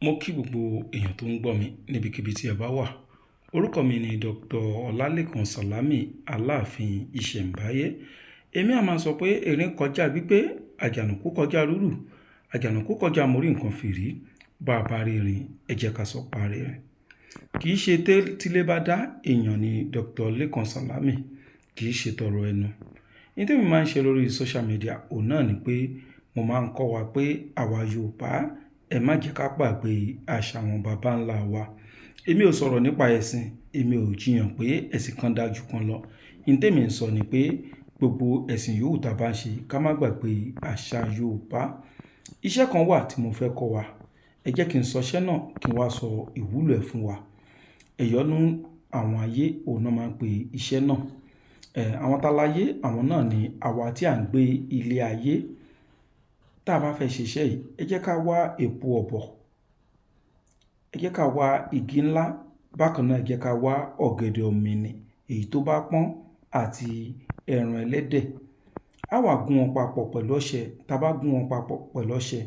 Mo kí gbogbo èèyàn tó ń gbọ́ mi níbikíbi tí ẹ bá wà. Orúkọ mi ni Dr. Ọlálékan Sàlámì Aláàfin Ìṣẹ̀ǹbáyé. Èmi a máa sọ pé erin kọjá gbígbé, àjànàkú kọjá rúrù, àjànàkú kọjá mórí nǹkan fìrí, bá a bá rí erin, ẹ jẹ́ ká sọ parí rẹ̀. Kì í ṣe tílé bá dá èèyàn ni Dr. Lékan Sàlámì, kì í ṣe tọrọ ẹnu. Ní tèmi máa ń ṣe lórí social media, òun náà ni pé mo máa ń kọ́ wa pé àwa Yorùbá ẹ má jẹ́ ká gbàgbé àṣà àwọn baba ńlá wa. Èmi ò sọ̀rọ̀ nípa ẹ̀sìn, èmi ò jiyàn pé ẹ̀sìn kan dáa jù kan lọ. Ní tèmi ń sọ ni pé gbogbo ẹ̀sìn yòówù tá bá ń ṣe ká má gbàgbé àṣà Yorùbá. Iṣẹ́ kan wà tí mo fẹ́ kọ́ wa. Ẹ jẹ́ kí n sọ iṣẹ́ náà kí n wá sọ ìwúlò ẹ̀ fún wa. Ẹ̀yọ́nú àwọn ayé òun náà máa ń pe iṣẹ́ náà. Àwọn táláyé àwọn náà ni àwa tí à ń gbé ilé ayé. Tá a bá fẹ́ ṣe iṣẹ́ yìí, ẹ jẹ́ ká wá epo ọ̀bọ̀, ẹ jẹ́ ká wá igi ńlá, bákan náà ẹ jẹ́ ká wá ọ̀gẹ̀dẹ̀ ọ̀mìnì èyí tó bá pọ́n àti ẹran ẹlẹ́dẹ̀. A wá gún wọn papọ̀ pẹ̀lú ọṣẹ. Tá a bá gún wọn papọ̀ pẹ̀lú ọṣẹ,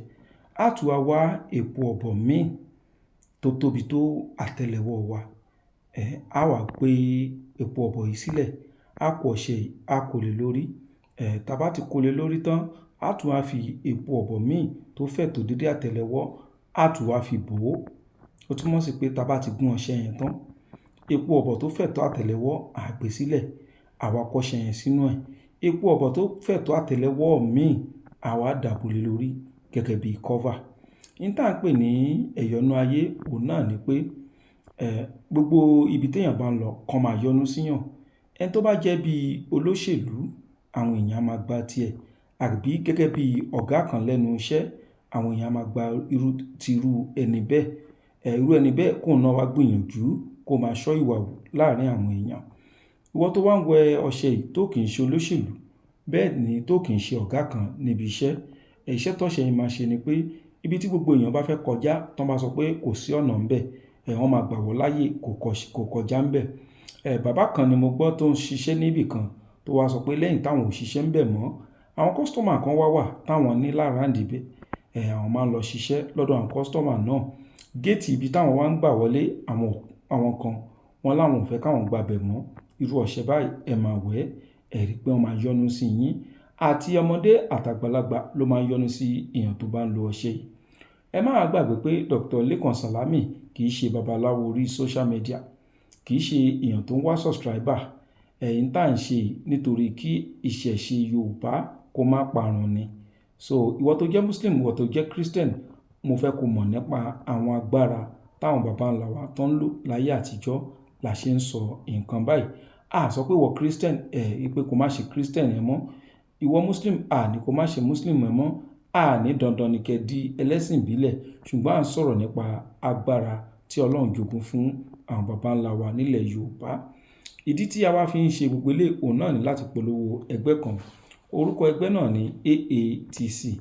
a tún wá epo ọ̀bọ̀ míì tó tóbi tó àtẹ́lẹwọ́ wa. A wá gbé epo ọ̀bọ̀ yìí sílẹ̀, a kó ọṣẹ yìí, a kó lé lórí. Tá a bá ti kó lé lórí tán, a tún wá fi epo ọ̀bọ̀ míì tó fẹ̀ tó dédé àtẹ́lẹwọ́, a tún wá fi bò ó. Ó túmọ̀ sí pé tá a bá ti gún ọṣẹ yẹn tán, epo ọ̀bọ̀ tó fẹ̀ tó àtẹ́lẹwọ́ a gbé sílẹ̀, àwa kó ọṣẹ yẹn sínú ẹ̀. Epo ọ̀bọ̀ tó fẹ̀ tó àtẹ́lẹwọ́ míì àwa dàbò lé lórí gẹ́gẹ́ bí cover. Ní tá à ń pè ní ẹ̀yọ́nú ayé òun náà ni pé gbogbo ibi téèyàn bá ń lọ kàn máa yọ́nú síyàn. Ẹni tó bá jẹ́ bí olóṣèlú, àwọn èèyàn máa gba tiẹ̀. Àbí gẹ́gẹ́ bí ọ̀gá kan lẹ́nu iṣẹ́, àwọn èèyàn máa gba irú ẹni bẹ́ẹ̀. Irú ẹni bẹ́ẹ̀ kóun náà wá gbìyànjú kó máa ṣọ́ ìwà wù láàárín àwọn èèyàn. Ìwọ tó wá ń wẹ ọṣẹ yìí tó kì í ṣe olóṣèlú, bẹ́ẹ̀ ni tó kì í ṣe ọ̀gá kan níbi iṣẹ́. Iṣẹ́ tọ́ṣẹ yìí máa ṣe ni pé ibi tí gbogbo èèyàn bá fẹ́ kọjá, tán bá sọ pé kò sí ọ̀nà ńbẹ̀, wọ́n máa gbà wọ́n láyè kó kọjá ńbẹ̀. Bàbá kan ni mo gbọ́ tó ń ṣiṣẹ́ níbì kan tó wá sọ pé lẹ́yìn táwọn ò ṣiṣẹ́ ńbẹ̀ mọ́, àwọn kọ́sítọ́mà kan wà táwọn ní láràǹdì ibẹ̀. Àwọn máa ń lọ ṣiṣẹ́ lọ́dọ̀ àwọn kọ́sítọ́mà náà. Géètì ibi táwọn wá ń gbà wọlé, àwọn kan wọ́n láwọn ò fẹ́ káwọn gba bẹ̀ mọ́. Irú ọṣẹ báyìí ẹ máa wẹ̀, ẹ rí pé wọ́n máa yọ́nú sí yín. Àti ọmọdé àtàgbàlagbà ló máa ń yọ́nú sí èèyàn tó bá ń lo ọṣẹ yìí. Ẹ má wá gbàgbé pé Dr. Lékan Sàlámì kì í ṣe babaláwo orí social media, kì í ṣe èèyàn tó ń wá subscriber. Ẹ̀yin tá à ń ṣe nítorí kí ìṣẹ̀ṣe Yorùbá kó má parun ni. So ìwọ tó jẹ́ Muslim, ìwọ tó jẹ́ Christian, mo fẹ́ kó mọ̀ nípa àwọn agbára táwọn baba ńlá wa tó ń lò láyé àtijọ́ la ṣe ń sọ nǹkan báyìí. A sọ pé ìwọ Christian pé kó má ṣe Christian ẹ mọ́. Ìwọ Muslim ní kó má ṣe Muslim ẹ mọ́. Ní dandan ni kẹ́ di ẹlẹ́sìn ìbílẹ̀, ṣùgbọ́n à ń sọ̀rọ̀ nípa agbára tí Ọlọ́run jogún fún àwọn baba ńlá wa nílẹ̀ Yorùbá. Ìdí tí a wá fi ń ṣe gbogbo eléyìí òun náà ni láti polówó ẹgbẹ́ kan. Orúkọ ẹgbẹ́ náà ni AATC,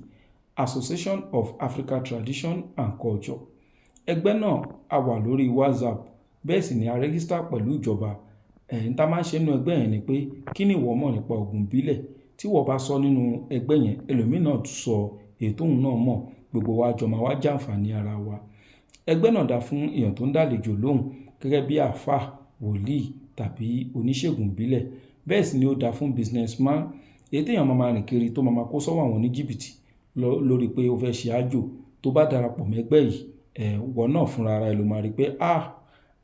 Association of African Tradition and Culture. Ẹgbẹ́ náà a wà lórí WhatsApp, bẹ́ẹ̀ sì ni a rẹ́gísítà pẹ̀lú ìjọba. Ní tá máa ń ṣe nínú ẹgbẹ́ yẹn ni pé kí ni ìwọ mọ̀ nípa ògùn ìbílẹ̀? Tí ìwọ bá sọ nínú ẹgbẹ́ yẹn, ẹlòmíràn náà tún sọ èyí tóun náà mọ̀, gbogbo wa jọ máa wá jàǹfààní ara wa. Ẹgbẹ́ náà dá fún èèyàn tó ń dálejò lóhùn gẹ́gẹ́ bí àáfàá, wòlíì tàbí oníṣègùn ìbílẹ̀. Bẹ́ẹ̀ sì ni ó dá fún businessman, èyí téèyàn máa rìn kiri tó máa kó sọ́wọ́ àwọn oníjìbìtì lórí pé ó fẹ́ ṣe àjò. Tó bá darapọ̀ mẹ́gbẹ́ yìí, ìwọ náà fúnra ara ẹ ló máa rí pé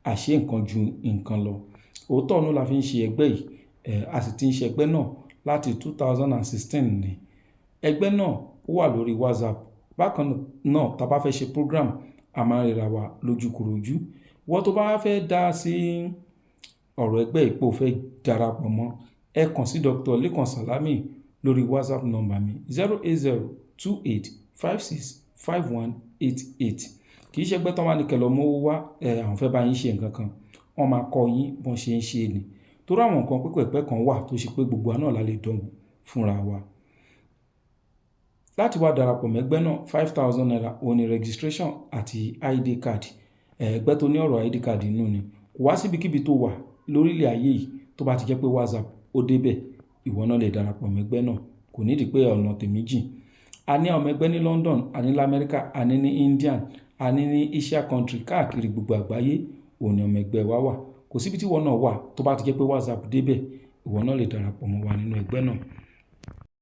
àṣé nǹkan ju nǹkan lọ. Òótọ́ ọ̀nà la fi ń ṣe ẹgbẹ́ yìí. A sì ti ń ṣe ẹgbẹ́ náà láti 2016 ni. Ẹgbẹ́ náà ó wà lórí WhatsApp. Bákan náà tá bá fẹ́ ṣe program, a máa ríra wa lójúkorojú. Ìwọ tó bá fẹ́ dá sí ọ̀rọ̀ ẹgbẹ́ yìí pé ó fẹ́ darapọ̀ mọ́, ẹ kàn sí Dr. Lékan Sàlámì lórí WhatsApp number mi 08028565188. Kì í ṣe ẹgbẹ́ tó máa ní kẹlọ́ mọ́ wá, àwọn fẹ́ bá yín ṣe nǹkan kan. Wọ́n máa kọ́ yín bọ́n ṣe ń ṣe ni. Torí àwọn nǹkan pípẹ̀pẹ̀ kan wà tó ṣe pé gbogbo wa náà la lè dánwò fúnra wa. Láti wá darapọ̀ mẹ́gbẹ́ náà, 5,000 naira òun ni registration àti ID card. Ẹgbẹ́ tó ní ọ̀rọ̀ ID card inú ni. Kò wá síbikíbi tó wà lórílẹ̀ ayé yìí tó bá ti jẹ́ pé WhatsApp ó débẹ̀, ìwọ náà lè darapọ̀ mẹ́gbẹ́ náà. Kò nídìí pé ọ̀nà tèmi jìn. A ní àwọn ẹgbẹ́ ní London, a ní l'Amẹ́ríkà, a ní India, a ní ní Asia country káàkiri gbogbo àgbáyé òun ni ọmọ ẹgbẹ́ wa wà. Kò síbi tí ìwọ náà wà tó bá ti jẹ́ pé WhatsApp débẹ̀, ìwọ náà lè darapọ̀ mọ́ wa nínú ẹgbẹ́ náà.